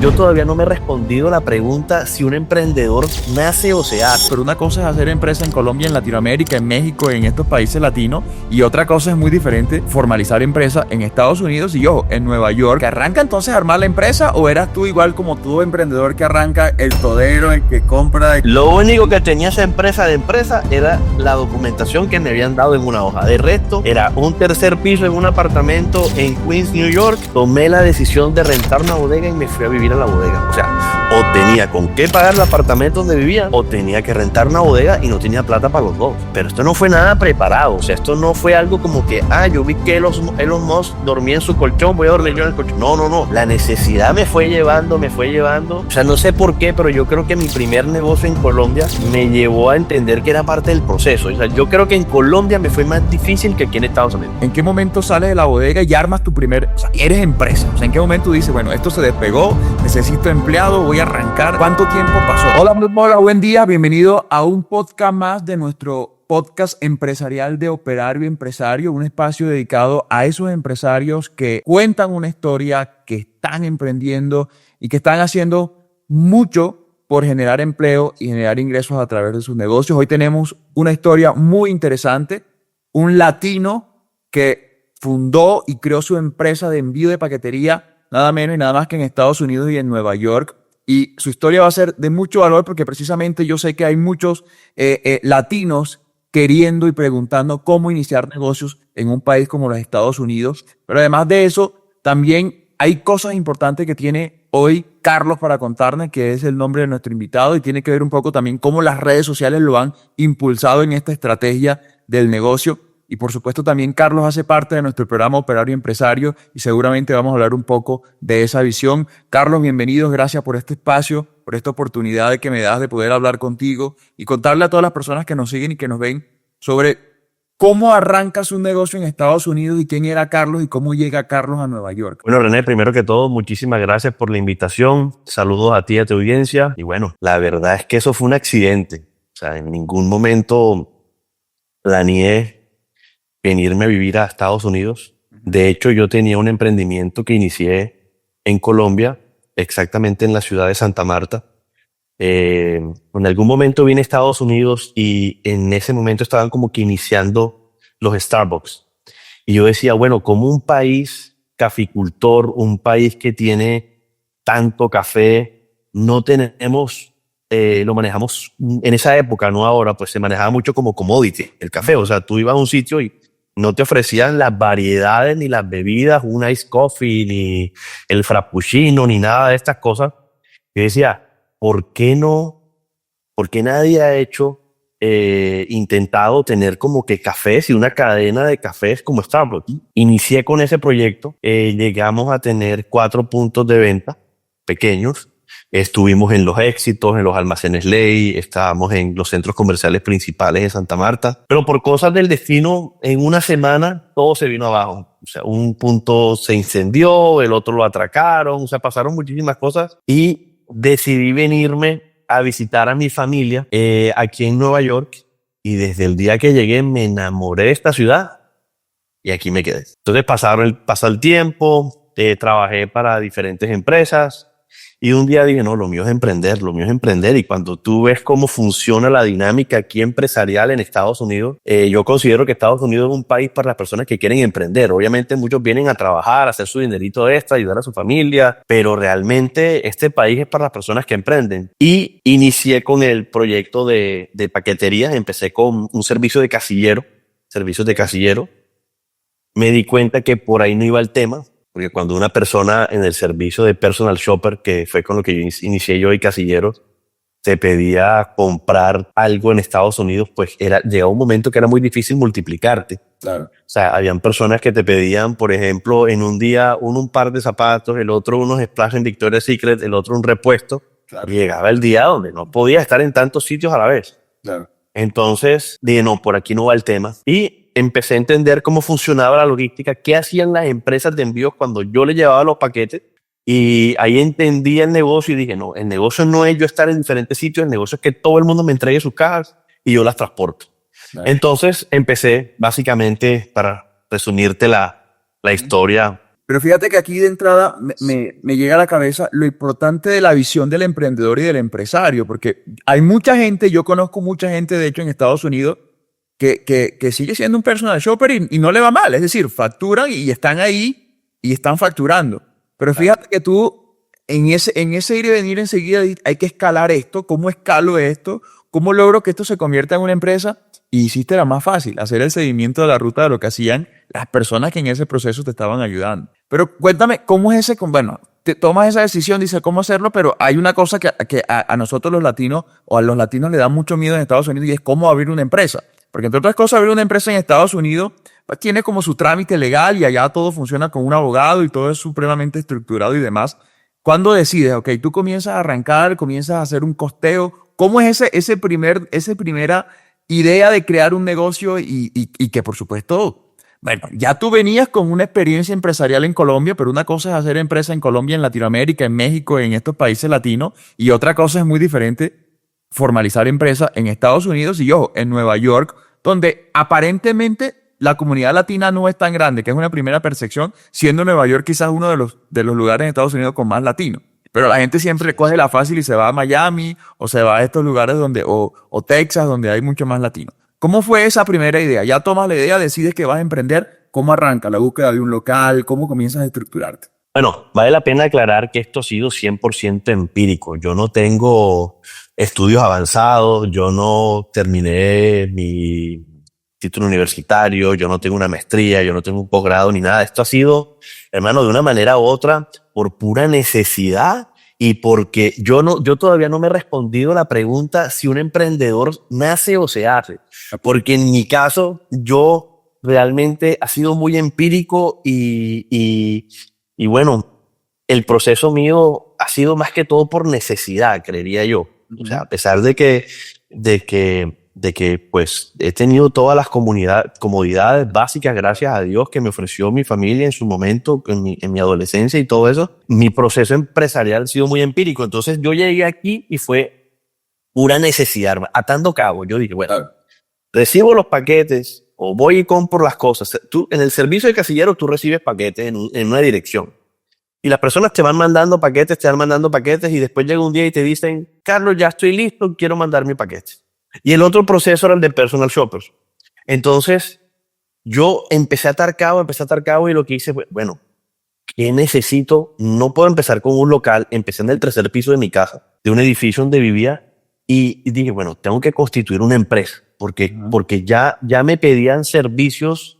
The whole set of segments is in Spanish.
Yo todavía no me he respondido la pregunta si un emprendedor nace o se hace. Pero una cosa es hacer empresa en Colombia, en Latinoamérica, en México, en estos países latinos, y otra cosa es muy diferente formalizar empresa en Estados Unidos y yo en Nueva York. ¿Que arranca entonces a armar la empresa o eras tú igual como todo emprendedor que arranca el todero, el que compra? Lo único que tenía esa empresa de empresa era la documentación que me habían dado en una hoja. De resto, era un tercer piso en un apartamento en Queens, New York. Tomé la decisión de rentar una bodega y me fui a vivir a la bodega. O sea, o tenía con qué pagar el apartamento donde vivía, o tenía que rentar una bodega y no tenía plata para los dos. Pero esto no fue nada preparado. O sea, esto no fue algo como que, yo vi que Elon Musk dormía en su colchón, voy a dormir yo en el colchón. No. La necesidad me fue llevando. O sea, no sé por qué, pero yo creo que mi primer negocio en Colombia me llevó a entender que era parte del proceso. O sea, yo creo que en Colombia me fue más difícil que aquí en Estados Unidos. ¿En qué momento sales de la bodega y armas tu primer, o sea, eres empresa? O sea, ¿en qué momento dices, bueno, esto se despegó, necesito empleado, voy a arrancar? ¿Cuánto tiempo pasó? Hola, buen día, bienvenido a un podcast más de nuestro podcast empresarial de Operario Empresario, un espacio dedicado a esos empresarios que cuentan una historia, que están emprendiendo y que están haciendo mucho por generar empleo y generar ingresos a través de sus negocios. Hoy tenemos una historia muy interesante, un latino que fundó y creó su empresa de envío de paquetería, nada menos y nada más que en Estados Unidos y en Nueva York. Y su historia va a ser de mucho valor porque precisamente yo sé que hay muchos latinos queriendo y preguntando cómo iniciar negocios en un país como los Estados Unidos. Pero además de eso, también hay cosas importantes que tiene hoy Carlos para contarnos, que es el nombre de nuestro invitado, y tiene que ver un poco también cómo las redes sociales lo han impulsado en esta estrategia del negocio. Y por supuesto también Carlos hace parte de nuestro programa Operario Empresario y seguramente vamos a hablar un poco de esa visión. Carlos, bienvenidos, gracias por este espacio, por esta oportunidad que me das de poder hablar contigo y contarle a todas las personas que nos siguen y que nos ven sobre cómo arrancas un negocio en Estados Unidos y quién era Carlos y cómo llega Carlos a Nueva York. Bueno, René, primero que todo, muchísimas gracias por la invitación. Saludos a ti y a tu audiencia. Y bueno, la verdad es que eso fue un accidente. O sea, en ningún momento planeé venirme a vivir a Estados Unidos. De hecho, yo tenía un emprendimiento que inicié en Colombia, exactamente en la ciudad de Santa Marta. En algún momento vine a Estados Unidos y en ese momento estaban como que iniciando los Starbucks. Y yo decía, bueno, como un país caficultor, un país que tiene tanto café, no tenemos, lo manejamos en esa época, no ahora, pues se manejaba mucho como commodity el café. O sea, tú ibas a un sitio y no te ofrecían las variedades ni las bebidas, un iced coffee, ni el frappuccino, ni nada de estas cosas. Yo decía, ¿por qué no? ¿Por qué nadie ha intentado tener como que cafés y una cadena de cafés como Starbucks? Inicié con ese proyecto, llegamos a tener 4 puntos de venta pequeños. Estuvimos en los Éxitos, en los almacenes Ley, estábamos en los centros comerciales principales de Santa Marta, pero por cosas del destino, en una semana todo se vino abajo. O sea, un punto se incendió, el otro lo atracaron, o sea, pasaron muchísimas cosas y decidí venirme a visitar a mi familia aquí en Nueva York y desde el día que llegué me enamoré de esta ciudad y aquí me quedé. Entonces pasó el tiempo, trabajé para diferentes empresas. Y un día dije, no, lo mío es emprender. Y cuando tú ves cómo funciona la dinámica aquí empresarial en Estados Unidos, yo considero que Estados Unidos es un país para las personas que quieren emprender. Obviamente muchos vienen a trabajar, a hacer su dinerito extra, ayudar a su familia, pero realmente este país es para las personas que emprenden. Y inicié con el proyecto de paquetería, empecé con un servicios de casillero. Me di cuenta que por ahí no iba el tema. Porque cuando una persona en el servicio de personal shopper, que fue con lo que inicié yo y casilleros, te pedía comprar algo en Estados Unidos, pues llegaba un momento que era muy difícil multiplicarte. Claro. O sea, habían personas que te pedían, por ejemplo, en un día un par de zapatos, el otro unos Splash en Victoria's Secret, el otro un repuesto. Claro. Y llegaba el día donde no podía estar en tantos sitios a la vez. Claro. Entonces dije, no, por aquí no va el tema. Y empecé a entender cómo funcionaba la logística, qué hacían las empresas de envíos cuando yo les llevaba los paquetes. Y ahí entendí el negocio y dije, no, el negocio no es yo estar en diferentes sitios, el negocio es que todo el mundo me entregue sus cajas y yo las transporto. Claro. Entonces empecé, básicamente, para resumirte la historia, Pero fíjate que aquí de entrada me llega a la cabeza lo importante de la visión del emprendedor y del empresario, porque hay mucha gente, yo conozco mucha gente, de hecho, en Estados Unidos, que sigue siendo un personal shopper y no le va mal. Es decir, facturan y están ahí y están facturando. Pero fíjate que tú, en ese ir y venir enseguida, hay que escalar esto. ¿Cómo escalo esto? ¿Cómo logro que esto se convierta en una empresa? Y hiciste la más fácil, hacer el seguimiento de la ruta de lo que hacían las personas que en ese proceso te estaban ayudando. Pero cuéntame, ¿cómo es bueno, te tomas esa decisión, dices cómo hacerlo, pero hay una cosa que a nosotros los latinos o a los latinos le da mucho miedo en Estados Unidos y es cómo abrir una empresa. Porque entre otras cosas, abrir una empresa en Estados Unidos pues, tiene como su trámite legal y allá todo funciona con un abogado y todo es supremamente estructurado y demás. ¿Cuándo decides? Ok, tú comienzas a arrancar, comienzas a hacer un costeo. ¿Cómo es esa primera idea de crear un negocio y que por supuesto, bueno, ya tú venías con una experiencia empresarial en Colombia, pero una cosa es hacer empresa en Colombia, en Latinoamérica, en México, en estos países latinos, y otra cosa es muy diferente formalizar empresa en Estados Unidos y ojo, en Nueva York, donde aparentemente la comunidad latina no es tan grande, que es una primera percepción, siendo Nueva York quizás uno de los lugares en Estados Unidos con más latinos. Pero la gente siempre coge la fácil y se va a Miami o se va a estos lugares o Texas, donde hay mucho más latino. ¿Cómo fue esa primera idea? Ya tomas la idea, decides que vas a emprender. ¿Cómo arranca la búsqueda de un local? ¿Cómo comienzas a estructurarte? Bueno, vale la pena aclarar que esto ha sido 100% empírico. Yo no tengo estudios avanzados, yo no terminé mi título universitario, yo no tengo una maestría, yo no tengo un posgrado ni nada. Esto ha sido, hermano, de una manera u otra, por pura necesidad y porque yo todavía no me he respondido la pregunta si un emprendedor nace o se hace. Porque en mi caso, yo realmente ha sido muy empírico y bueno, el proceso mío ha sido más que todo por necesidad, creería yo. O sea, a pesar de que pues he tenido todas las comodidades básicas, gracias a Dios, que me ofreció mi familia en su momento, en mi adolescencia y todo eso, mi proceso empresarial ha sido muy empírico. Entonces yo llegué aquí y fue pura necesidad, atando cabos. Yo dije, bueno, recibo los paquetes o voy y compro las cosas. Tú, en el servicio de casillero, tú recibes paquetes en una dirección. Y las personas te van mandando paquetes y después llega un día y te dicen, Carlos, ya estoy listo, quiero mandar mi paquete. Y el otro proceso era el de personal shoppers. Entonces, yo empecé a atar cabo y lo que hice fue, bueno, ¿qué necesito? No puedo empezar con un local. Empecé en el tercer piso de mi casa, de un edificio donde vivía y dije, bueno, tengo que constituir una empresa porque ya me pedían servicios,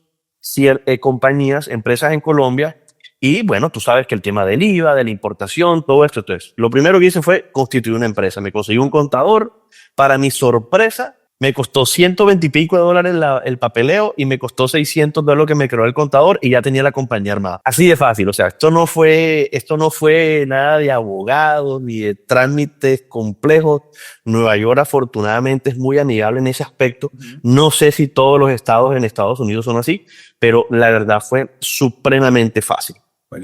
compañías, empresas en Colombia. Y bueno, tú sabes que el tema del IVA, de la importación, todo esto. Entonces, lo primero que hice fue constituir una empresa. Me conseguí un contador. Para mi sorpresa, me costó $120 y pico el papeleo y me costó $600 que me creó el contador y ya tenía la compañía armada. Así de fácil. O sea, esto no fue nada de abogados ni de trámites complejos. Nueva York, afortunadamente, es muy amigable en ese aspecto. No sé si todos los estados en Estados Unidos son así, pero la verdad fue supremamente fácil.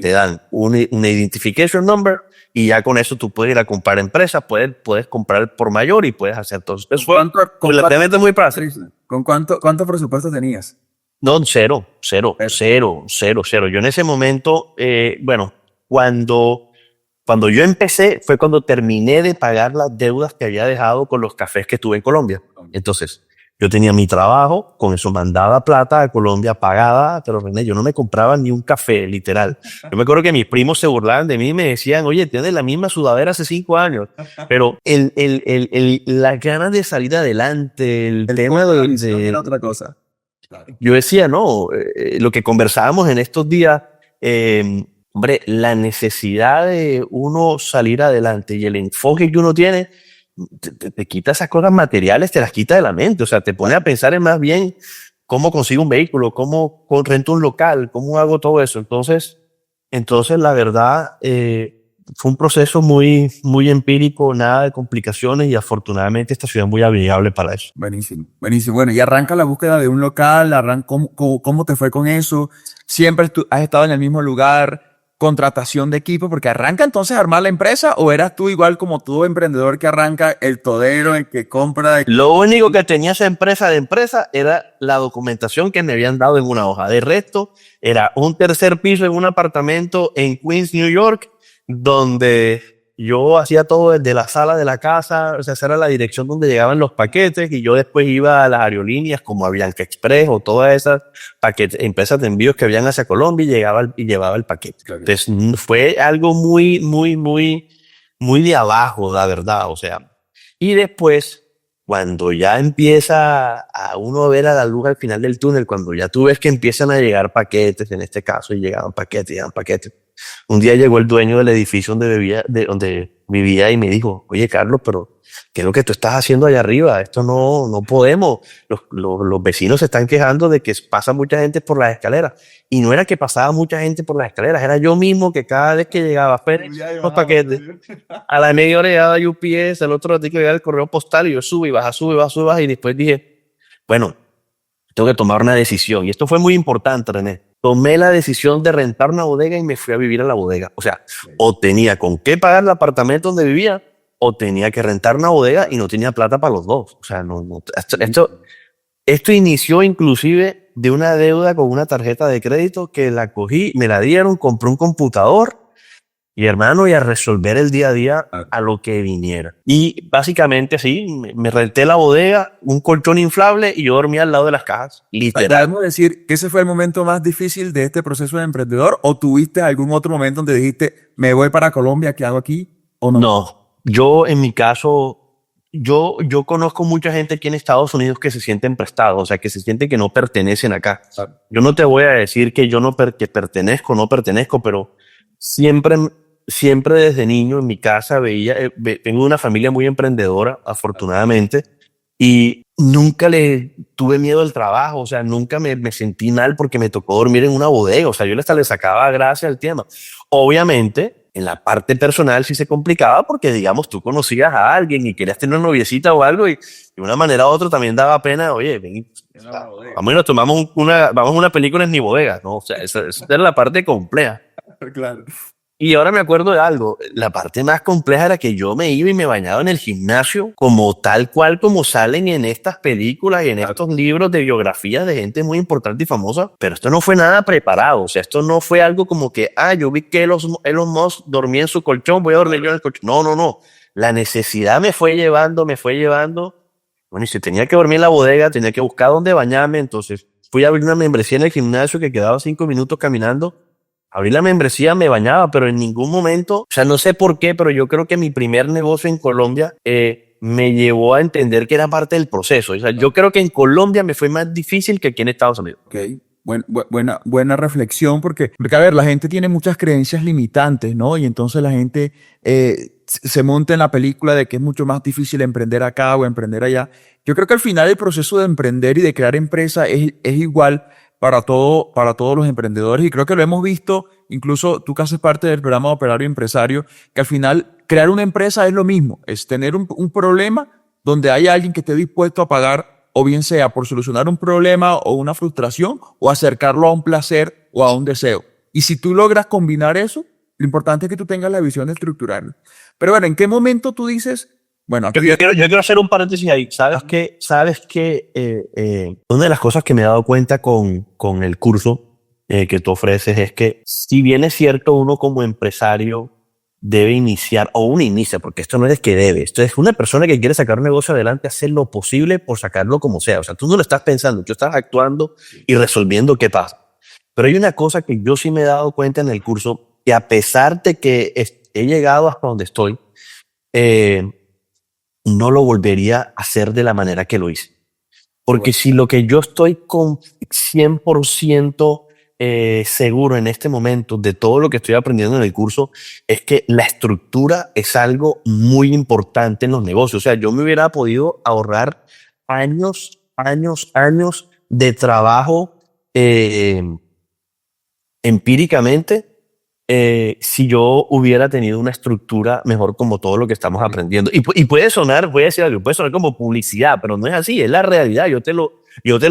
Te dan una identification number y ya con eso tú puedes ir a comprar empresas, puedes comprar por mayor y puedes hacer todo eso. Fue relativamente muy fácil. ¿Con cuánto presupuesto tenías? No, cero. Yo en ese momento, bueno, cuando yo empecé fue cuando terminé de pagar las deudas que había dejado con los cafés que tuve en Colombia. Entonces, yo tenía mi trabajo, con eso mandaba plata a Colombia pagada, pero René, yo no me compraba ni un café, literal. Yo me acuerdo que mis primos se burlaban de mí y me decían, oye, tienes la misma sudadera hace 5 años. Pero las ganas de salir adelante, el tema de era otra cosa. Claro. Yo decía, no, lo que conversábamos en estos días, hombre, la necesidad de uno salir adelante y el enfoque que uno tiene, te quita esas cosas materiales, te las quita de la mente. O sea, te pone a pensar en más bien cómo consigo un vehículo, cómo rento un local, cómo hago todo eso. Entonces la verdad, fue un proceso muy, muy empírico, nada de complicaciones y afortunadamente esta ciudad es muy amigable para eso. Buenísimo. Bueno, y arranca la búsqueda de un local, ¿cómo te fue con eso? ¿Siempre has estado en el mismo lugar? contratación de equipo? Porque arranca entonces a armar la empresa, ¿o eras tú igual como todo emprendedor que arranca, el todero, el que compra? Lo único que tenía esa empresa de empresa era la documentación que me habían dado en una hoja. De resto, era un tercer piso en un apartamento en Queens, New York, donde yo hacía todo desde la sala de la casa. O sea, esa era la dirección donde llegaban los paquetes, y yo después iba a las aerolíneas como Avianca Express o todas esas empresas de envíos que habían hacia Colombia, y llevaba el paquete. Claro. Entonces fue algo muy, muy, muy, muy de abajo, la verdad. O sea, y después, cuando ya empieza a uno ver a la luz al final del túnel, cuando ya tú ves que empiezan a llegar paquetes, en este caso, y llegaban paquetes. Un día llegó el dueño del edificio donde vivía, y me dijo: oye, Carlos, pero ¿qué es lo que tú estás haciendo allá arriba? Esto no podemos. Los vecinos se están quejando de que pasa mucha gente por las escaleras. Y no era que pasaba mucha gente por las escaleras, era yo mismo que cada vez que llegaba FedEx, los paquetes, a la media hora llegaba UPS, el otro ratito llegaba el correo postal, y yo sube y baja, y después dije, bueno, tengo que tomar una decisión. Y esto fue muy importante, René. Tomé la decisión de rentar una bodega y me fui a vivir a la bodega. O sea, o tenía con qué pagar el apartamento donde vivía, o tenía que rentar una bodega, y no tenía plata para los dos. O sea, esto inició inclusive de una deuda con una tarjeta de crédito que la cogí, me la dieron, compré un computador y, hermano, y a resolver el día a día a lo que viniera. Y básicamente sí, me renté la bodega, un colchón inflable, y yo dormía al lado de las cajas, literal. ¿Podemos decir que ese fue el momento más difícil de este proceso de emprendedor, o tuviste algún otro momento donde dijiste, me voy para Colombia, ¿qué hago aquí? ¿O no? No, yo en mi caso, yo conozco mucha gente aquí en Estados Unidos que se sienten prestados, o sea, que se sienten que no pertenecen acá. Yo no te voy a decir que yo que pertenezco o no pertenezco, pero siempre desde niño en mi casa veía, tengo una familia muy emprendedora, afortunadamente, y nunca le tuve miedo al trabajo. O sea, nunca me sentí mal porque me tocó dormir en una bodega. O sea, yo hasta le sacaba gracia al tema. Obviamente, en la parte personal sí se complicaba porque, digamos, tú conocías a alguien y querías tener una noviecita o algo, y de una manera u otra también daba pena. Oye, ven, vamos y nos tomamos vamos a una película en mi bodega, ¿no? O sea, esa era la parte compleja. Claro. Y ahora me acuerdo de algo. La parte más compleja era que yo me iba y me bañaba en el gimnasio, como tal cual como salen en estas películas y en estos libros de biografías de gente muy importante y famosa. Pero esto no fue nada preparado. O sea, esto no fue algo como que, yo vi que Elon Musk dormía en su colchón, voy a dormir yo en el colchón. No. La necesidad me fue llevando. Bueno, y si tenía que dormir en la bodega, tenía que buscar dónde bañarme. Entonces fui a abrir una membresía en el gimnasio que quedaba 5 minutos caminando. Abrí la membresía, me bañaba, pero en ningún momento, o sea, no sé por qué, pero yo creo que mi primer negocio en Colombia me llevó a entender que era parte del proceso. O sea, yo creo que en Colombia me fue más difícil que aquí en Estados Unidos. Okay. Buena reflexión, porque a ver, la gente tiene muchas creencias limitantes, ¿no? Y entonces la gente se monta en la película de que es mucho más difícil emprender acá o emprender allá. Yo creo que al final el proceso de emprender y de crear empresa es igual para todos los emprendedores, y creo que lo hemos visto, incluso tú que haces parte del programa de Operario Empresario, que al final crear una empresa es lo mismo, es tener un problema donde hay alguien que esté dispuesto a pagar, o bien sea por solucionar un problema o una frustración, o acercarlo a un placer o a un deseo. Y si tú logras combinar eso, lo importante es que tú tengas la visión de estructurarlo. Pero bueno, ¿en qué momento tú dices, bueno, yo quiero hacer un paréntesis ahí? ¿Sabes qué? Una de las cosas que me he dado cuenta con el curso que tú ofreces es que, si bien es cierto, uno como empresario debe iniciar, o uno inicia, porque esto no es que debe, esto es una persona que quiere sacar un negocio adelante, hacer lo posible por sacarlo como sea. O sea, tú no lo estás pensando, tú estás actuando y resolviendo qué pasa. Pero hay una cosa que yo sí me he dado cuenta en el curso, que a pesar de que he llegado hasta donde estoy, no lo volvería a hacer de la manera que lo hice. Porque si lo que yo estoy con 100% seguro en este momento de todo lo que estoy aprendiendo en el curso, es que la estructura es algo muy importante en los negocios. O sea, yo me hubiera podido ahorrar años de trabajo empíricamente, si yo hubiera tenido una estructura mejor, como todo lo que estamos aprendiendo. Y puede sonar, voy a decir algo, puede sonar como publicidad, pero no es así, es la realidad. Yo te lo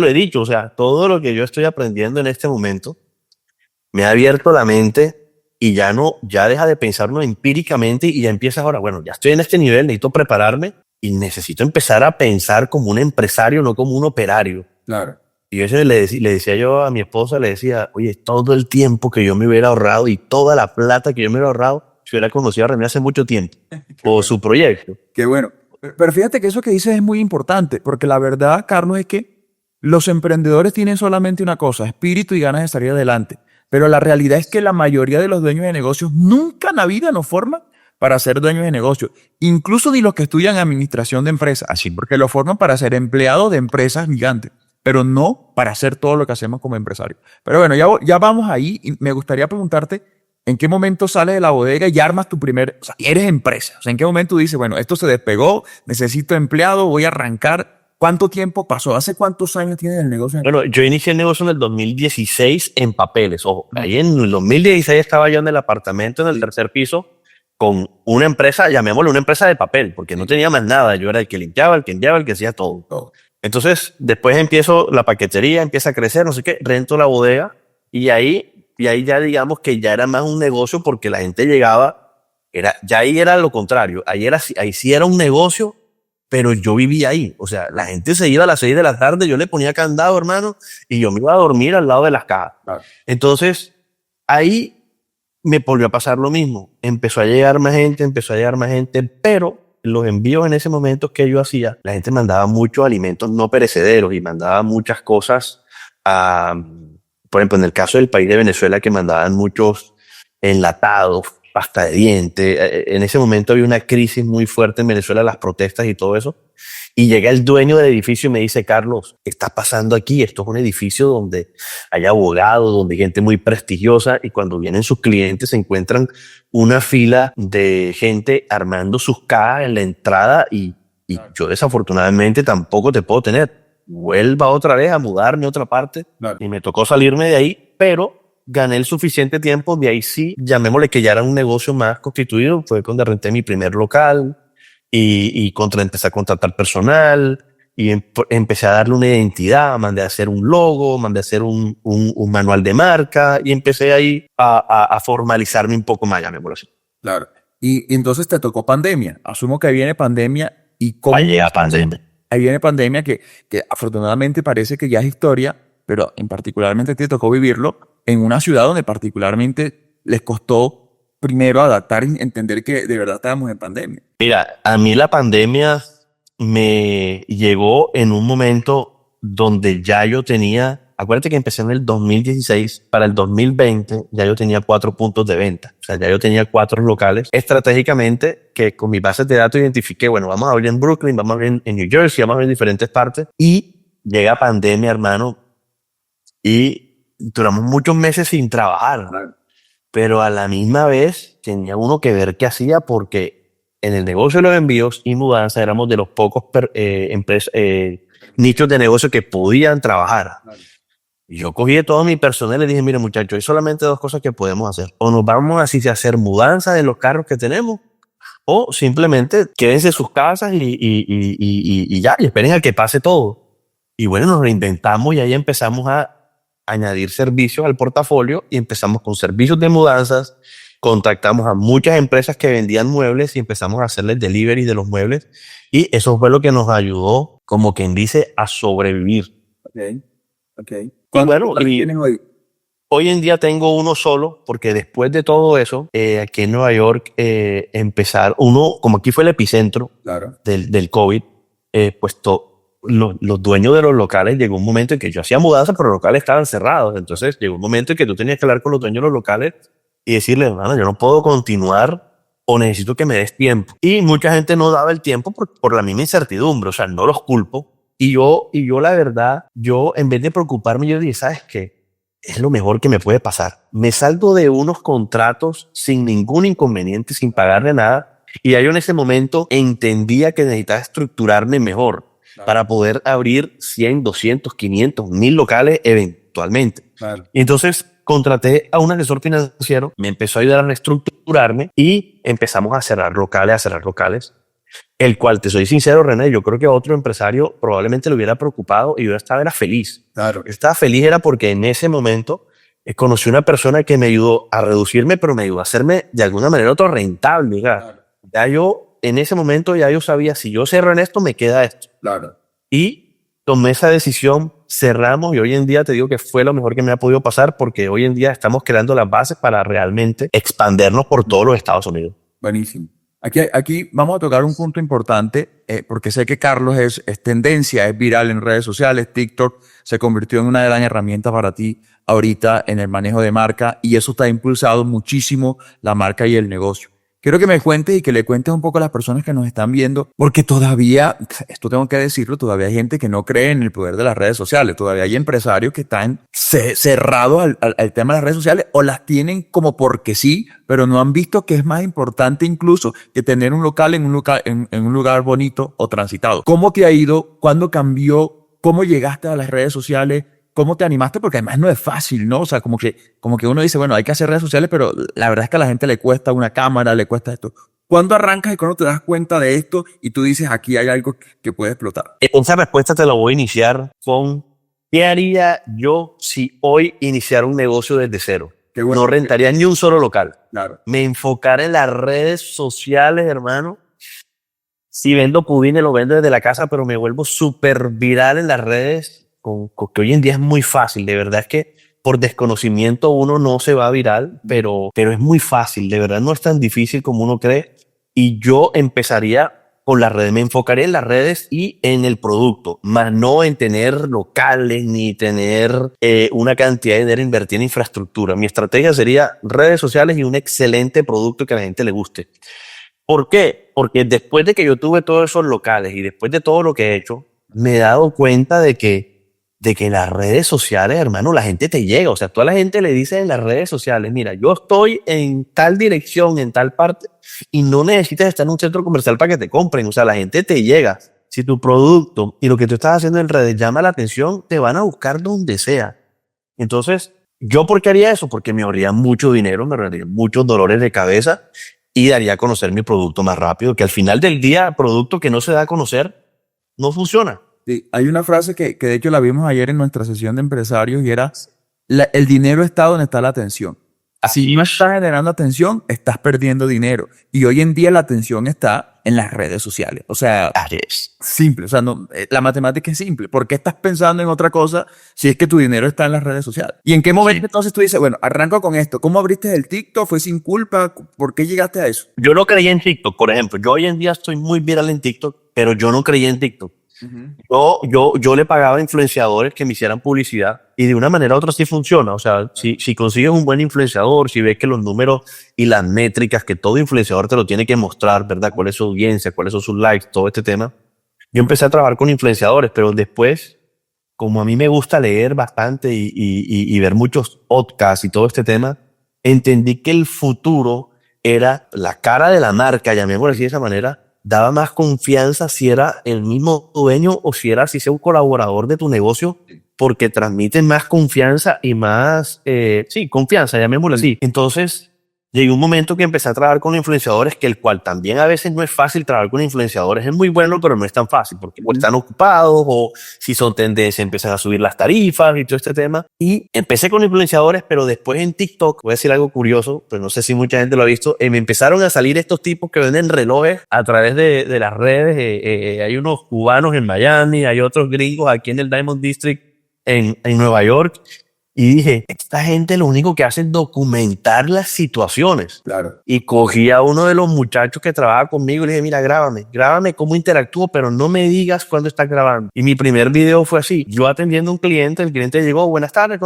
he dicho. O sea, todo lo que yo estoy aprendiendo en este momento me ha abierto la mente y ya deja de pensarlo empíricamente y ya empiezas ahora, bueno, ya estoy en este nivel, necesito prepararme y necesito empezar a pensar como un empresario, no como un operario. Claro. Y eso le decía yo a mi esposa, le decía, oye, todo el tiempo que yo me hubiera ahorrado y toda la plata que yo me hubiera ahorrado, si hubiera conocido a René hace mucho tiempo, o su proyecto. Qué bueno. Pero fíjate que eso que dices es muy importante, porque la verdad, Carlos, es que los emprendedores tienen solamente una cosa, espíritu y ganas de salir adelante. Pero la realidad es que la mayoría de los dueños de negocios nunca en la vida nos forman para ser dueños de negocios. Incluso ni los que estudian administración de empresas, así, porque lo forman para ser empleados de empresas gigantes, pero no para hacer todo lo que hacemos como empresarios. Pero bueno, ya vamos ahí y me gustaría preguntarte, ¿en qué momento sales de la bodega y armas tu primer, o sea, eres empresa? O sea, ¿en qué momento dices, bueno, esto se despegó, necesito empleado, voy a arrancar? ¿Cuánto tiempo pasó? ¿Hace cuántos años tienes el negocio? Bueno, yo inicié el negocio en el 2016 en papeles. Ojo, ahí en el 2016 estaba yo en el apartamento en el tercer piso con una empresa, llamémosle una empresa de papel, porque no tenía más nada. Yo era el que limpiaba, el que enviaba, el que hacía todo. Entonces, después empiezo la paquetería, empieza a crecer, no sé qué, rento la bodega y ahí ya digamos que ya era más un negocio porque la gente llegaba, ya ahí era lo contrario. Ahí sí era un negocio, pero yo vivía ahí. O sea, la gente se iba a las 6 de la tarde, yo le ponía candado, hermano, y yo me iba a dormir al lado de las cajas. Claro. Entonces, ahí me volvió a pasar lo mismo. Empezó a llegar más gente, pero los envíos en ese momento que yo hacía, la gente mandaba muchos alimentos no perecederos y mandaba muchas cosas por ejemplo, en el caso del país de Venezuela, que mandaban muchos enlatados, pasta de dientes. En ese momento había una crisis muy fuerte en Venezuela, las protestas y todo eso. Y llega el dueño del edificio y me dice, Carlos, ¿qué está pasando aquí? Esto es un edificio donde hay abogados, donde hay gente muy prestigiosa, y cuando vienen sus clientes se encuentran una fila de gente armando sus cajas en la entrada y yo desafortunadamente tampoco te puedo tener. Vuelva otra vez a mudarme a otra parte y me tocó salirme de ahí, pero gané el suficiente tiempo, de ahí sí, llamémosle que ya era un negocio más constituido, fue cuando renté mi primer local y empecé a contratar personal y empecé a darle una identidad, mandé a hacer un logo, mandé a hacer un manual de marca y empecé ahí a formalizarme un poco más, llamémoslo así. Claro. Y entonces te tocó pandemia. Asumo que viene pandemia y cómo... Llega pandemia. Ahí viene pandemia que afortunadamente parece que ya es historia, pero en particularmente te tocó vivirlo en una ciudad donde particularmente les costó primero adaptar y entender que de verdad estábamos en pandemia. Mira, a mí la pandemia me llegó en un momento donde ya yo tenía, acuérdate que empecé en el 2016, para el 2020 ya yo tenía 4 puntos de venta, o sea, ya yo tenía 4 locales. Estratégicamente, que con mis bases de datos identifiqué, bueno, vamos a abrir en Brooklyn, vamos a abrir en New Jersey, vamos a abrir en diferentes partes, y llega pandemia, hermano, y duramos muchos meses sin trabajar, pero a la misma vez tenía uno que ver qué hacía, porque en el negocio de los envíos y mudanza éramos de los pocos nichos de negocio que podían trabajar. Y yo cogí todo mi personal y le dije, mire muchachos, hay solamente 2 cosas que podemos hacer. O nos vamos así a hacer mudanza de los carros que tenemos, o simplemente quédense en sus casas y ya, y esperen a que pase todo. Y bueno, nos reinventamos y ahí empezamos a añadir servicios al portafolio y empezamos con servicios de mudanzas. Contactamos a muchas empresas que vendían muebles y empezamos a hacerles delivery de los muebles, y eso fue lo que nos ayudó, como quien dice, a sobrevivir. Okay. Y bueno, tienes hoy? Hoy en día tengo uno solo, porque después de todo eso, aquí en Nueva York, como aquí fue el epicentro del COVID, pues los dueños de los locales, llegó un momento en que yo hacía mudanza, pero los locales estaban cerrados. Entonces llegó un momento en que tú tenías que hablar con los dueños de los locales y decirle, hermano, yo no puedo continuar o necesito que me des tiempo. Y mucha gente no daba el tiempo por la misma incertidumbre, o sea, no los culpo. Y yo la verdad, en vez de preocuparme, yo dije, ¿sabes qué? Es lo mejor que me puede pasar. Me salgo de unos contratos sin ningún inconveniente, sin pagarle nada. Y ya yo en ese momento entendía que necesitaba estructurarme mejor para poder abrir 100, 200, 500, 1000 locales eventualmente. Y entonces contraté a un asesor financiero, me empezó a ayudar a reestructurarme y empezamos a cerrar locales, el cual, te soy sincero, René, yo creo que a otro empresario probablemente le hubiera preocupado y yo estaba feliz. Claro. Estaba feliz era porque en ese momento conocí una persona que me ayudó a reducirme, pero me ayudó a hacerme de alguna manera otro rentable. Claro. Ya yo, en ese momento, ya yo sabía, si yo cierro en esto, me queda esto. Claro. Y tomé esa decisión, cerramos y hoy en día te digo que fue lo mejor que me ha podido pasar porque hoy en día estamos creando las bases para realmente expandernos por todos los Estados Unidos. Buenísimo. Aquí vamos a tocar un punto importante porque sé que Carlos es tendencia, es viral en redes sociales. TikTok se convirtió en una gran herramienta para ti ahorita en el manejo de marca y eso te ha impulsado muchísimo la marca y el negocio. Quiero que me cuentes y que le cuentes un poco a las personas que nos están viendo, porque todavía, esto tengo que decirlo, todavía hay gente que no cree en el poder de las redes sociales, todavía hay empresarios que están cerrados al tema de las redes sociales o las tienen como porque sí, pero no han visto que es más importante incluso que tener un local en un lugar bonito o transitado. ¿Cómo te ha ido? ¿Cuándo cambió? ¿Cómo llegaste a las redes sociales? ¿Cómo te animaste? Porque además no es fácil, ¿no? O sea, como que uno dice, bueno, hay que hacer redes sociales, pero la verdad es que a la gente le cuesta una cámara, le cuesta esto. ¿Cuándo arrancas y cuándo te das cuenta de esto y tú dices, aquí hay algo que puede explotar? Esa respuesta te la voy a iniciar con, ¿qué haría yo si hoy iniciara un negocio desde cero? Qué bueno, no rentaría ni un solo local. Claro. Me enfocaré en las redes sociales, hermano. Si vendo pudines, lo vendo desde la casa, pero me vuelvo súper viral en las redes. Que hoy en día es muy fácil, de verdad es que por desconocimiento uno no se va viral, pero es muy fácil, de verdad no es tan difícil como uno cree. Y yo empezaría con las redes, me enfocaría en las redes y en el producto, más no en tener locales ni tener una cantidad de dinero invertida en infraestructura. Mi estrategia sería redes sociales y un excelente producto que a la gente le guste. ¿Por qué? Porque después de que yo tuve todos esos locales y después de todo lo que he hecho, me he dado cuenta de que en las redes sociales, hermano, la gente te llega. O sea, tú a la gente le dices en las redes sociales, mira, yo estoy en tal dirección, en tal parte, y no necesitas estar en un centro comercial para que te compren. O sea, la gente te llega. Si tu producto y lo que tú estás haciendo en redes llama la atención, te van a buscar donde sea. Entonces, ¿yo por qué haría eso? Porque me ahorraría mucho dinero, me ahorraría muchos dolores de cabeza y daría a conocer mi producto más rápido, que al final del día, producto que no se da a conocer, no funciona. Sí, hay una frase que de hecho la vimos ayer en nuestra sesión de empresarios y era, el dinero está donde está la atención. Si no estás generando atención, estás perdiendo dinero. Y hoy en día la atención está en las redes sociales. O sea, simple. O sea, no, la matemática es simple. ¿Por qué estás pensando en otra cosa si es que tu dinero está en las redes sociales? ¿Y en qué momento entonces tú dices, bueno, arranco con esto? ¿Cómo abriste el TikTok? ¿Fue sin culpa? ¿Por qué llegaste a eso? Yo no creía en TikTok, por ejemplo. Yo hoy en día estoy muy viral en TikTok, pero yo no creía en TikTok. Yo le pagaba a influenciadores que me hicieran publicidad y de una manera u otra sí funciona. O sea, si consigues un buen influenciador, si ves que los números y las métricas que todo influenciador te lo tiene que mostrar, ¿verdad? ¿Cuál es su audiencia? ¿Cuáles son sus likes? Todo este tema. Yo empecé a trabajar con influenciadores, pero después, como a mí me gusta leer bastante y ver muchos podcasts y todo este tema, entendí que el futuro era la cara de la marca, llamémoslo así de esa manera. Daba más confianza si era el mismo dueño o si sea un colaborador de tu negocio, porque transmiten más confianza y más, confianza, llamémoslo así. Entonces, llegué un momento que empecé a trabajar con influenciadores, que el cual también a veces no es fácil trabajar con influenciadores. Es muy bueno, pero no es tan fácil, porque o están ocupados o si son tendencias empiezan a subir las tarifas y todo este tema. Y empecé con influenciadores, pero después en TikTok, voy a decir algo curioso, pero no sé si mucha gente lo ha visto, me empezaron a salir estos tipos que venden relojes a través de las redes. Hay unos cubanos en Miami, hay otros gringos aquí en el Diamond District en Nueva York. Y dije, esta gente lo único que hace es documentar las situaciones. Claro. Y cogí a uno de los muchachos que trabaja conmigo y le dije, mira, grábame cómo interactúo, pero no me digas cuándo estás grabando. Y mi primer video fue así, yo atendiendo a un cliente, el cliente llegó, buenas tardes,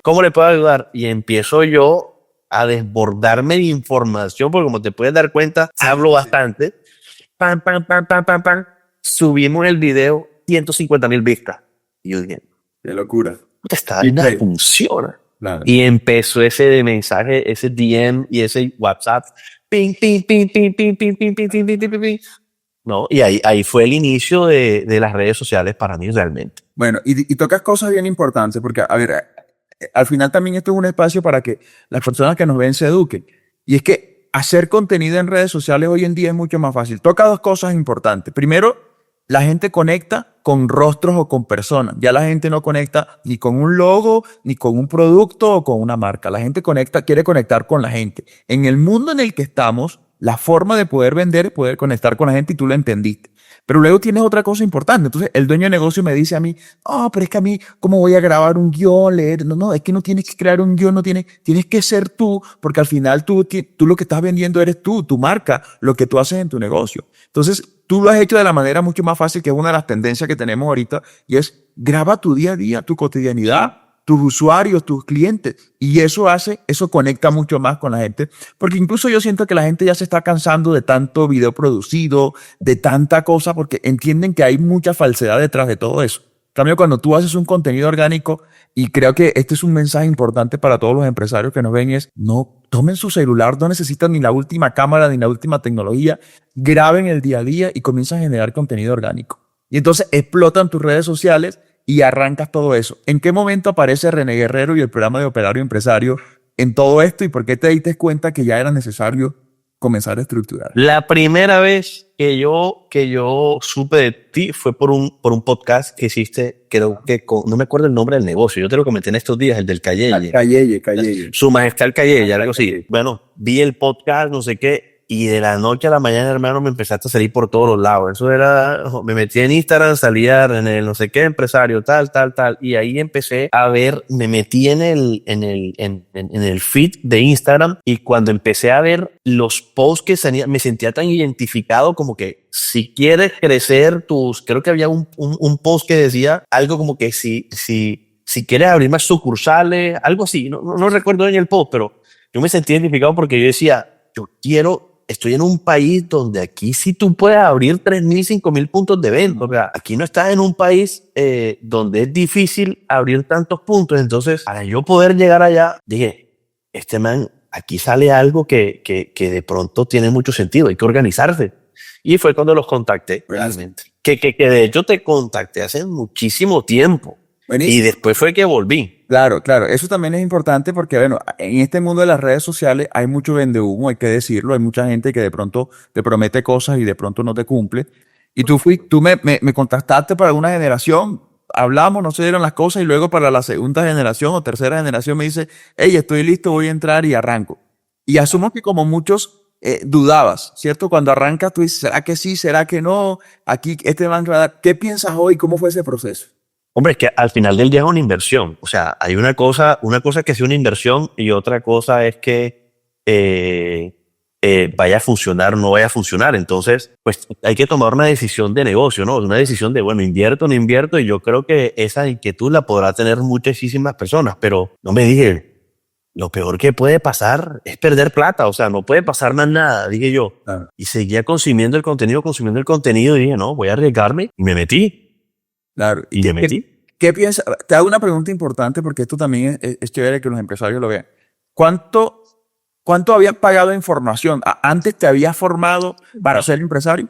¿cómo le puedo ayudar? Y empiezo yo a desbordarme de información, porque como te puedes dar cuenta, hablo bastante. Pam. Subimos el video, 150,000 vistas. Y yo dije, qué locura. Esta vaina funciona. Claro. Y empezó ese mensaje, ese DM y ese WhatsApp. Ping. No, y ahí fue el inicio de las redes sociales para mí realmente. Bueno, y tocas cosas bien importantes, porque, a ver, al final también esto es un espacio para que las personas que nos ven se eduquen. Y es que hacer contenido en redes sociales hoy en día es mucho más fácil. Toca dos cosas importantes. Primero, la gente conecta con rostros o con personas. Ya la gente no conecta ni con un logo, ni con un producto o con una marca. La gente quiere conectar con la gente. En el mundo en el que estamos, la forma de poder vender es poder conectar con la gente y tú lo entendiste. Pero luego tienes otra cosa importante. Entonces, el dueño de negocio me dice a mí, pero es que a mí, ¿cómo voy a grabar un guión, leer? No, es que no tienes que crear un guión, tienes que ser tú, porque al final tú lo que estás vendiendo eres tú, tu marca, lo que tú haces en tu negocio. Entonces, tú lo has hecho de la manera mucho más fácil, que es una de las tendencias que tenemos ahorita, y es graba tu día a día, tu cotidianidad, tus usuarios, tus clientes, y eso conecta mucho más con la gente, porque incluso yo siento que la gente ya se está cansando de tanto video producido, de tanta cosa, porque entienden que hay mucha falsedad detrás de todo eso. En cambio, cuando tú haces un contenido orgánico, y creo que este es un mensaje importante para todos los empresarios que nos ven, es no tomen su celular, no necesitan ni la última cámara ni la última tecnología, graben el día a día y comienzan a generar contenido orgánico. Y entonces explotan tus redes sociales y arrancas todo eso. ¿En qué momento aparece René Guerrero y el programa de Operario Empresario en todo esto, y por qué te diste cuenta que ya era necesario comenzar a estructurar? La primera vez que yo supe de ti fue por un podcast que hiciste, creo que no me acuerdo el nombre del negocio, yo te lo comenté en estos días, el del Cayeye. Cayeye. Su Majestad el Cayeye, algo así. Bueno, vi el podcast, no sé qué, y de la noche a la mañana, hermano, me empezaste a salir por todos los lados. Eso era, me metí en Instagram, salía en el no sé qué empresario, tal, y ahí empecé a ver, me metí en el feed de Instagram, y cuando empecé a ver los posts que salían, me sentía tan identificado, como que si quieres crecer creo que había un post que decía algo como que si quieres abrir más sucursales, algo así, no recuerdo en el post, pero yo me sentí identificado porque yo decía, estoy en un país donde aquí sí tú puedes abrir 3.000, 5.000 puntos de venta. O sea, aquí no estás en un país donde es difícil abrir tantos puntos. Entonces, para yo poder llegar allá, dije, aquí sale algo que de pronto tiene mucho sentido, hay que organizarse. Y fue cuando los contacté, realmente. Que de hecho te contacté hace muchísimo tiempo. Buenísimo. Y después fue que volví. Claro. Eso también es importante porque, bueno, en este mundo de las redes sociales hay mucho vendehumo, hay que decirlo. Hay mucha gente que de pronto te promete cosas y de pronto no te cumple. Y tú me contactaste para una generación, hablamos, no se dieron las cosas, y luego para la segunda generación o tercera generación me dice, hey, estoy listo, voy a entrar, y arranco. Y asumo que como muchos dudabas, ¿cierto? Cuando arrancas tú dices, ¿será que sí? ¿Será que no? Aquí este van a dar. ¿Qué piensas hoy? ¿Cómo fue ese proceso? Hombre, es que al final del día es una inversión. O sea, hay una cosa que es una inversión, y otra cosa es que vaya a funcionar o no vaya a funcionar. Entonces, pues hay que tomar una decisión de negocio, ¿no? Una decisión de, bueno, invierto o no invierto, y yo creo que esa inquietud la podrá tener muchísimas personas, pero no me dije, lo peor que puede pasar es perder plata. O sea, no puede pasar más nada, dije yo. Claro. Y seguía consumiendo el contenido, y dije, no, voy a arriesgarme, y me metí. Claro. ¿Y me metí? ¿Qué piensas? Te hago una pregunta importante, porque esto también es chévere que los empresarios lo vean. ¿Cuánto habías pagado en formación? ¿Antes te habías formado para ser empresario?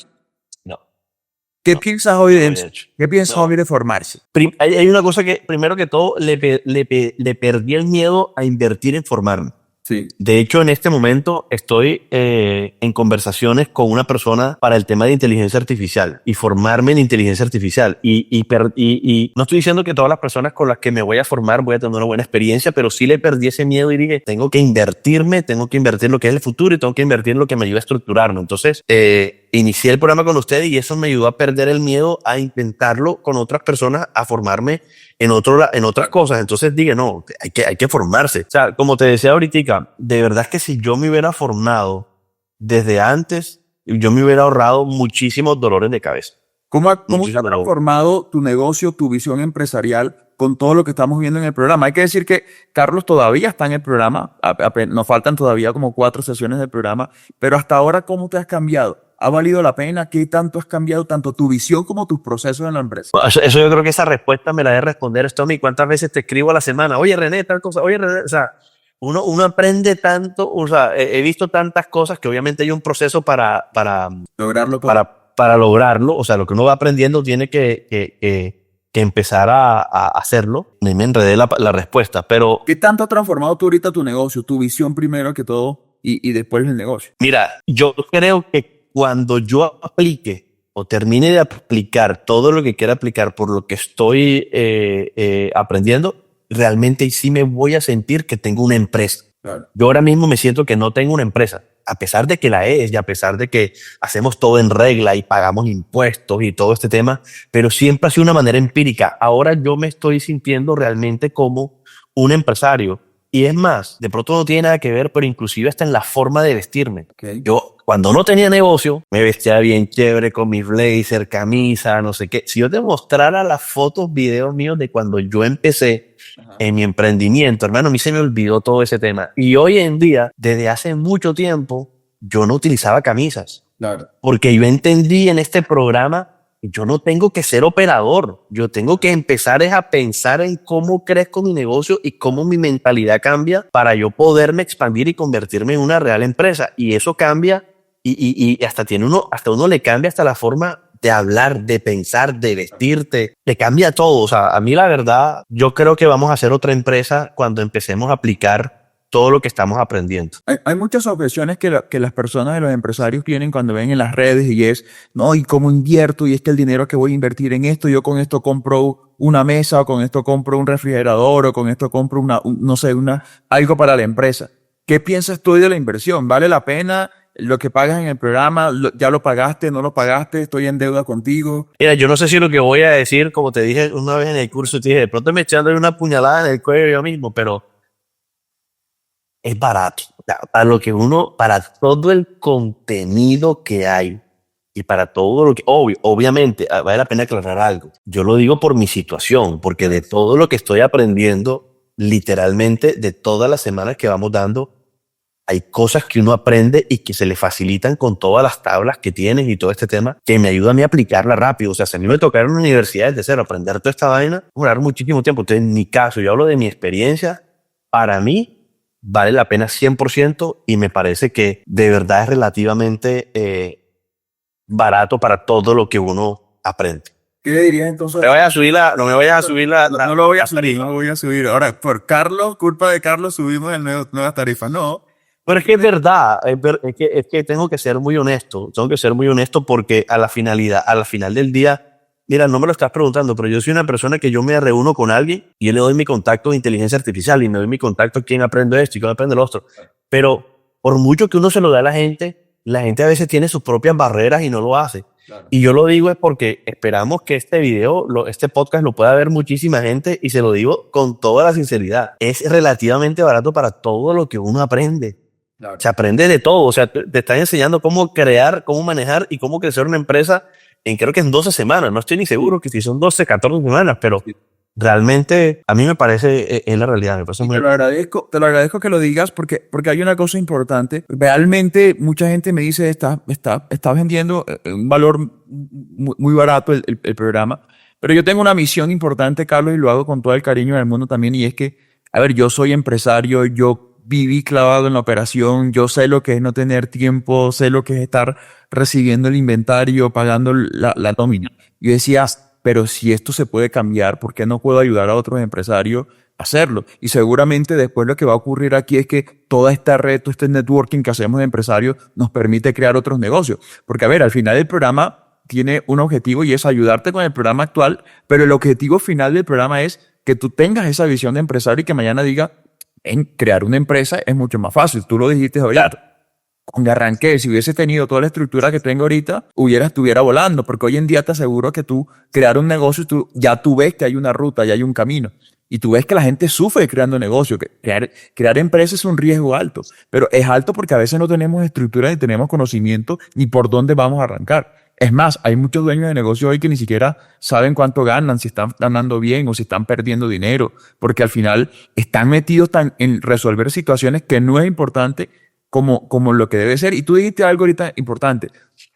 No. ¿Qué piensas hoy de eso? ¿Qué piensas hoy de formarse? Hay una cosa que, primero que todo, le perdí el miedo a invertir en formarme. Sí. De hecho, en este momento estoy en conversaciones con una persona para el tema de inteligencia artificial y formarme en inteligencia artificial. Y no estoy diciendo que todas las personas con las que me voy a formar voy a tener una buena experiencia, pero sí le perdí ese miedo y dije, tengo que invertir lo que es el futuro, y tengo que invertir lo que me ayuda a estructurarme. Entonces, inicié el programa con ustedes, y eso me ayudó a perder el miedo a intentarlo con otras personas, a formarme en otras cosas. Entonces dije, no, hay que formarse. O sea, como te decía ahorita, de verdad es que si yo me hubiera formado desde antes, yo me hubiera ahorrado muchísimos dolores de cabeza. ¿Cómo se ha transformado tu negocio, tu visión empresarial con todo lo que estamos viendo en el programa? Hay que decir que Carlos todavía está en el programa, nos faltan todavía como 4 sesiones del programa, pero hasta ahora, ¿cómo te has cambiado? ¿Ha valido la pena? ¿Qué tanto has cambiado tanto tu visión como tus procesos en la empresa? Eso yo creo que esa respuesta me la debe responder Tommy. ¿Cuántas veces te escribo a la semana? Oye, René, tal cosa. Oye, René, o sea, uno aprende tanto. O sea, he visto tantas cosas que obviamente hay un proceso para lograrlo. Para lograrlo. O sea, lo que uno va aprendiendo tiene que empezar a hacerlo. Me enredé la respuesta, pero... ¿Qué tanto ha transformado tú ahorita tu negocio, tu visión primero que todo y después el negocio? Mira, yo creo que cuando yo aplique o termine de aplicar todo lo que quiera aplicar por lo que estoy aprendiendo, realmente sí me voy a sentir que tengo una empresa. Claro. Yo ahora mismo me siento que no tengo una empresa, a pesar de que la es y a pesar de que hacemos todo en regla y pagamos impuestos y todo este tema, pero siempre ha sido una manera empírica. Ahora yo me estoy sintiendo realmente como un empresario. Y es más, de pronto no tiene nada que ver, pero inclusive hasta en la forma de vestirme. Okay. Yo, cuando no tenía negocio, me vestía bien chévere con mi blazer, camisa, no sé qué. Si yo te mostrara las fotos, videos míos de cuando yo empecé en mi emprendimiento, hermano, a mí se me olvidó todo ese tema. Y hoy en día, desde hace mucho tiempo, yo no utilizaba camisas. Claro. Porque yo entendí en este programa que yo no tengo que ser operador. Yo tengo que empezar es a pensar en cómo crezco mi negocio y cómo mi mentalidad cambia para yo poderme expandir y convertirme en una real empresa. Y eso cambia y hasta uno le cambia hasta la forma de hablar, de pensar, de vestirte, te cambia todo. O sea, a mí la verdad, yo creo que vamos a hacer otra empresa cuando empecemos a aplicar todo lo que estamos aprendiendo. Hay muchas objeciones que las personas, los empresarios tienen cuando ven en las redes y es, no, ¿y cómo invierto? Y es que el dinero que voy a invertir en esto, yo con esto compro una mesa, o con esto compro un refrigerador, o con esto compro algo para la empresa. ¿Qué piensas tú de la inversión? ¿Vale la pena? Lo que pagas en el programa, ¿ya lo pagaste, no lo pagaste? ¿Estoy en deuda contigo? Mira, yo no sé si lo que voy a decir, como te dije una vez en el curso, te dije, de pronto me echándole una puñalada en el cuello yo mismo, pero es barato. Para todo el contenido que hay y para todo lo que, obviamente, vale la pena aclarar algo. Yo lo digo por mi situación, porque de todo lo que estoy aprendiendo, literalmente, de todas las semanas que vamos dando, hay cosas que uno aprende y que se le facilitan con todas las tablas que tienes y todo este tema que me ayuda a mí a aplicarla rápido. O sea, si a mí me tocaron en la universidad desde cero aprender toda esta vaina, va a durar muchísimo tiempo. Entonces, en mi caso, yo hablo de mi experiencia. Para mí, vale la pena 100% y me parece que de verdad es relativamente barato para todo lo que uno aprende. ¿Qué le dirías entonces? No me vayas a subir No lo voy a subir, no lo voy a subir. Ahora, por Carlos, culpa de Carlos, subimos el nueva tarifa. No. Pero es que es verdad, es que tengo que ser muy honesto, porque a la final del día, mira, no me lo estás preguntando, pero yo soy una persona que yo me reúno con alguien y yo le doy mi contacto de inteligencia artificial y me doy mi contacto a quién aprende esto y quién aprende lo otro. Pero por mucho que uno se lo dé a la gente a veces tiene sus propias barreras y no lo hace. Claro. Y yo lo digo es porque esperamos que este podcast lo pueda ver muchísima gente y se lo digo con toda la sinceridad. Es relativamente barato para todo lo que uno aprende. Claro. Se aprende de todo, o sea, te están enseñando cómo crear, cómo manejar y cómo crecer una empresa creo que en 12 semanas, no estoy ni seguro que si son 12, 14 semanas, pero realmente a mí me parece, es la realidad, me parece muy... Te lo agradezco que lo digas porque hay una cosa importante. Realmente mucha gente me dice, está vendiendo un valor muy barato el programa, pero yo tengo una misión importante, Carlos, y lo hago con todo el cariño del mundo también, y es que, a ver, yo soy empresario, yo viví clavado en la operación, yo sé lo que es no tener tiempo, sé lo que es estar recibiendo el inventario, pagando la nómina. Yo decía, pero si esto se puede cambiar, ¿por qué no puedo ayudar a otros empresarios a hacerlo? Y seguramente después lo que va a ocurrir aquí es que toda esta red, todo este networking que hacemos de empresarios nos permite crear otros negocios. Porque, a ver, al final el programa tiene un objetivo y es ayudarte con el programa actual, pero el objetivo final del programa es que tú tengas esa visión de empresario y que mañana diga, en crear una empresa es mucho más fácil. Tú lo dijiste, cuando arranqué, si hubiese tenido toda la estructura que tengo ahorita, estuviera volando, porque hoy en día te aseguro que tú crear un negocio, tú ves que hay una ruta, ya hay un camino, y tú ves que la gente sufre creando negocio. Crear empresas es un riesgo alto, pero es alto porque a veces no tenemos estructura ni tenemos conocimiento ni por dónde vamos a arrancar. Es más, hay muchos dueños de negocio hoy que ni siquiera saben cuánto ganan, si están ganando bien o si están perdiendo dinero, porque al final están metidos en resolver situaciones que no es importante como lo que debe ser. Y tú dijiste algo ahorita importante.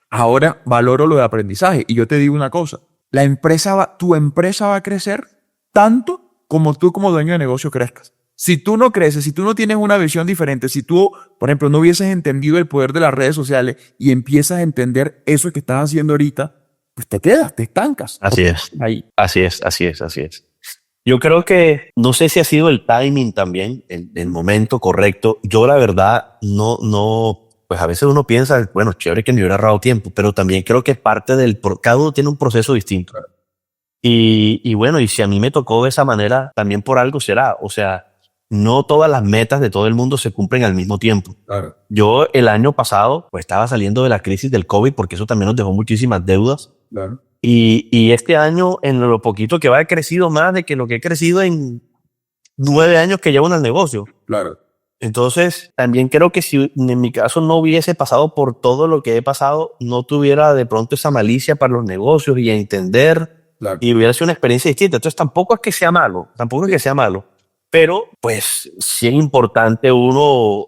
Ahora valoro lo de aprendizaje. Y yo te digo una cosa. Tu empresa va a crecer tanto como tú como dueño de negocio crezcas. Si tú no creces, si tú no tienes una visión diferente, si tú, por ejemplo, no hubieses entendido el poder de las redes sociales y empiezas a entender eso que estás haciendo ahorita, pues te quedas, te estancas. Así es. Ahí. Así es. Yo creo que, no sé si ha sido el timing también, el momento correcto. Yo la verdad no pues a veces uno piensa, bueno, chévere que me hubiera ahorrado tiempo, pero también creo que parte cada uno tiene un proceso distinto. Y bueno, y si a mí me tocó de esa manera, también por algo será. O sea, no todas las metas de todo el mundo se cumplen al mismo tiempo. Claro. Yo el año pasado, pues estaba saliendo de la crisis del COVID porque eso también nos dejó muchísimas deudas. Claro. Y este año, en lo poquito que va, he crecido más de que lo que he crecido en 9 años que llevo en el negocio. Claro. Entonces, también creo que si en mi caso no hubiese pasado por todo lo que he pasado, no tuviera de pronto esa malicia para los negocios y a entender, Claro. y hubiera sido una experiencia distinta. Entonces, tampoco es que sea malo, pero pues sí es importante uno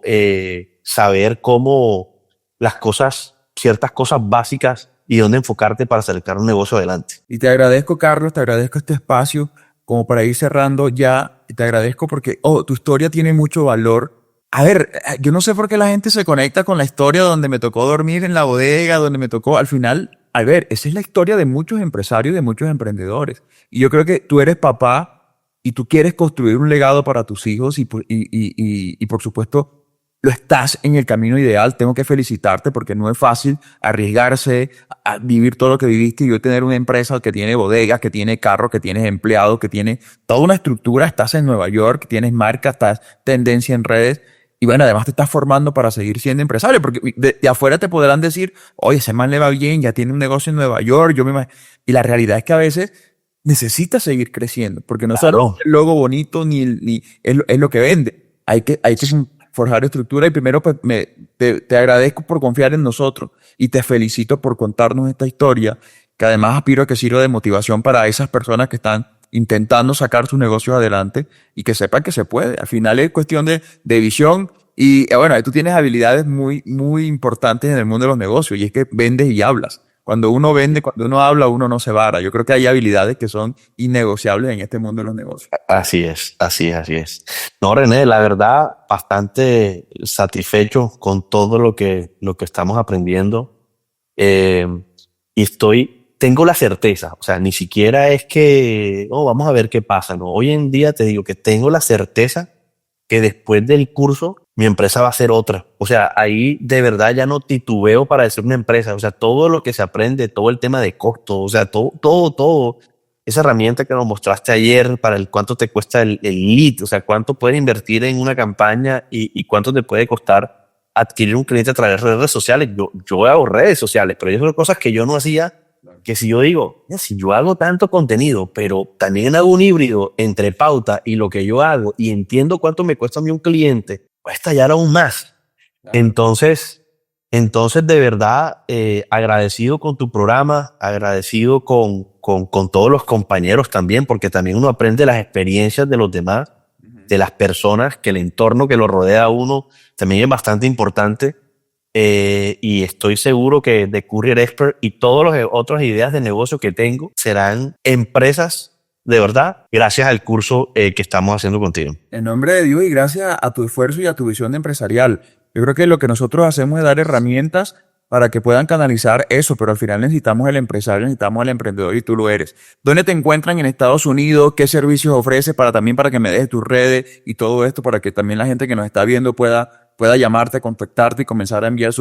saber cómo las cosas, ciertas cosas básicas y dónde enfocarte para acercar un negocio adelante. Y te agradezco, Carlos, te agradezco este espacio como para ir cerrando ya. Te agradezco porque tu historia tiene mucho valor. A ver, yo no sé por qué la gente se conecta con la historia donde me tocó dormir en la bodega, donde me tocó al final. A ver, esa es la historia de muchos empresarios, de muchos emprendedores. Y yo creo que tú eres papá y tú quieres construir un legado para tus hijos y por supuesto lo estás en el camino ideal. Tengo que felicitarte porque no es fácil arriesgarse a vivir todo lo que viviste y yo tener una empresa que tiene bodegas, que tiene carros, que tienes empleados, que tiene toda una estructura. Estás en Nueva York, tienes marca, estás tendencia en redes. Y bueno, además te estás formando para seguir siendo empresario, porque de afuera te podrán decir, oye, ese man le va bien, ya tiene un negocio en Nueva York. Y la realidad es que a veces necesitas seguir creciendo, porque no solo el logo bonito ni es lo que vende. Hay que forjar estructura y primero pues, te agradezco por confiar en nosotros y te felicito por contarnos esta historia, que además aspiro a que sirva de motivación para esas personas que están intentando sacar sus negocios adelante y que sepan que se puede. Al final es cuestión de visión y bueno, tú tienes habilidades muy, muy importantes en el mundo de los negocios y es que vendes y hablas. Cuando uno vende, cuando uno habla, uno no se vara. Yo creo que hay habilidades que son innegociables en este mundo de los negocios. Así es. No, René, la verdad, bastante satisfecho con todo lo que estamos aprendiendo. Tengo la certeza, o sea, ni siquiera es que, vamos a ver qué pasa, no. Hoy en día te digo que tengo la certeza que después del curso mi empresa va a ser otra. O sea, ahí de verdad ya no titubeo para decir una empresa. O sea, todo lo que se aprende, todo el tema de costo, o sea, todo. Esa herramienta que nos mostraste ayer para el cuánto te cuesta el lead, o sea, cuánto puedes invertir en una campaña y cuánto te puede costar adquirir un cliente a través de redes sociales. Yo hago redes sociales, pero yo son cosas que yo no hacía. Que si yo digo, si yo hago tanto contenido, pero también hago un híbrido entre pauta y lo que yo hago y entiendo cuánto me cuesta a mí un cliente, voy a estallar aún más. Claro. Entonces de verdad, agradecido con tu programa, agradecido con todos los compañeros también, porque también uno aprende las experiencias de los demás, de las personas, que el entorno que lo rodea a uno también es bastante importante. Y estoy seguro que The Courier Expert y todas las otras ideas de negocio que tengo serán empresas de verdad gracias al curso que estamos haciendo contigo. En nombre de Dios y gracias a tu esfuerzo y a tu visión empresarial. Yo creo que lo que nosotros hacemos es dar herramientas para que puedan canalizar eso, pero al final necesitamos el empresario, necesitamos el emprendedor y tú lo eres. ¿Dónde te encuentran en Estados Unidos? ¿Qué servicios ofreces para que me dejes tus redes y todo esto para que también la gente que nos está viendo pueda llamarte, contactarte y comenzar a enviar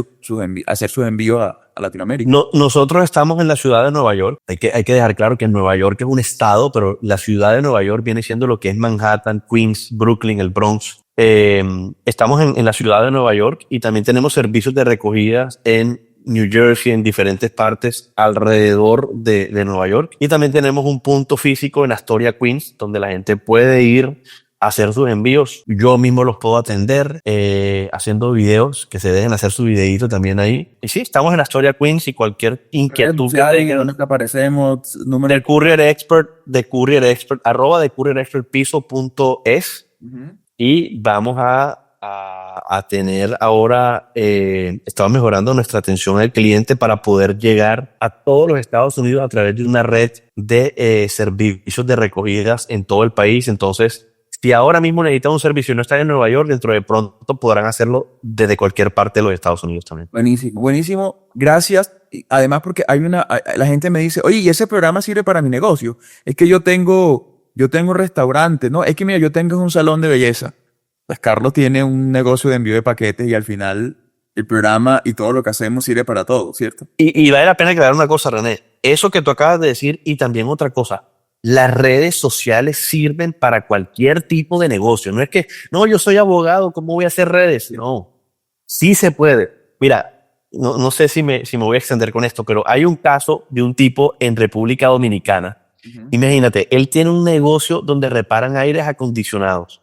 hacer sus envíos a Latinoamérica? Nosotros estamos en la ciudad de Nueva York. Hay que dejar claro que Nueva York es un estado, pero la ciudad de Nueva York viene siendo lo que es Manhattan, Queens, Brooklyn, el Bronx. Estamos en la ciudad de Nueva York y también tenemos servicios de recogidas en New Jersey, en diferentes partes alrededor de Nueva York. Y también tenemos un punto físico en Astoria, Queens, donde la gente puede ir hacer sus envíos. Yo mismo los puedo atender haciendo videos, que se dejen hacer su videito también ahí. Y sí, estamos en Astoria, Queens y cualquier inquietud que tengan. ¿Dónde te aparecemos? Número de Courier Expert, @TheCourierExpert.es. Y vamos a tener ahora, estamos mejorando nuestra atención al cliente para poder llegar a todos los Estados Unidos a través de una red de servicios de recogidas en todo el país. Entonces, si ahora mismo necesitan un servicio y no están en Nueva York, dentro de pronto podrán hacerlo desde cualquier parte de los Estados Unidos también. Buenísimo. Gracias. Además, porque la gente me dice, oye, ¿y ese programa sirve para mi negocio? Es que yo tengo restaurante, ¿no? Es que mira, yo tengo un salón de belleza. Pues Carlos tiene un negocio de envío de paquetes y al final el programa y todo lo que hacemos sirve para todo, ¿cierto? Y vale la pena aclarar una cosa, René. Eso que tú acabas de decir y también otra cosa. Las redes sociales sirven para cualquier tipo de negocio. No es que, no, yo soy abogado, ¿cómo voy a hacer redes? No, sí se puede. Mira, no sé si me voy a extender con esto, pero hay un caso de un tipo en República Dominicana. Imagínate, él tiene un negocio donde reparan aires acondicionados.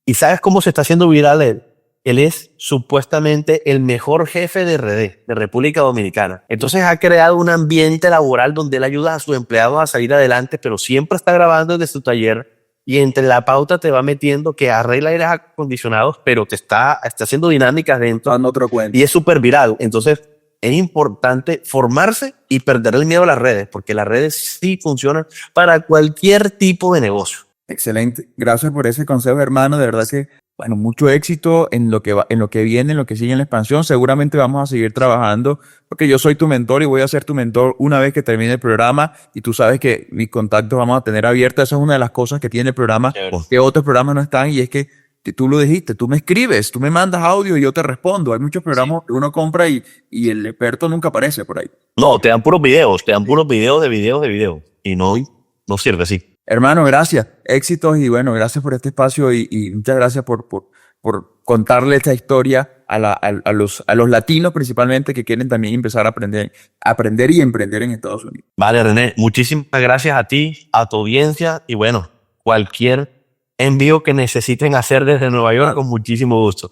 ¿Y sabes cómo se está haciendo viral él? Él es supuestamente el mejor jefe de RD de República Dominicana. Entonces ha creado un ambiente laboral donde él ayuda a sus empleados a salir adelante, pero siempre está grabando desde su taller y entre la pauta te va metiendo que arregla aires acondicionados, pero te está haciendo dinámicas dentro. Dando otro cuento. Y es súper viral. Entonces es importante formarse y perder el miedo a las redes, porque las redes sí funcionan para cualquier tipo de negocio. Excelente. Gracias por ese consejo, hermano. De verdad que, bueno, mucho éxito en lo que va, en lo que viene, en lo que sigue en la expansión. Seguramente vamos a seguir trabajando porque yo soy tu mentor y voy a ser tu mentor una vez que termine el programa. Y tú sabes que mis contactos vamos a tener abiertos. Esa es una de las cosas que tiene el programa, que otros programas no están. Y es que tú lo dijiste, tú me escribes, tú me mandas audio y yo te respondo. Hay muchos programas que uno compra y el experto nunca aparece por ahí. No, te dan puros videos, de videos. Y no sirve así. Hermano, gracias. Éxitos y bueno, gracias por este espacio y muchas gracias por contarle esta historia a los latinos principalmente que quieren también empezar a aprender y emprender en Estados Unidos. Vale, René, muchísimas gracias a ti, a tu audiencia y bueno, cualquier envío que necesiten hacer desde Nueva York con muchísimo gusto.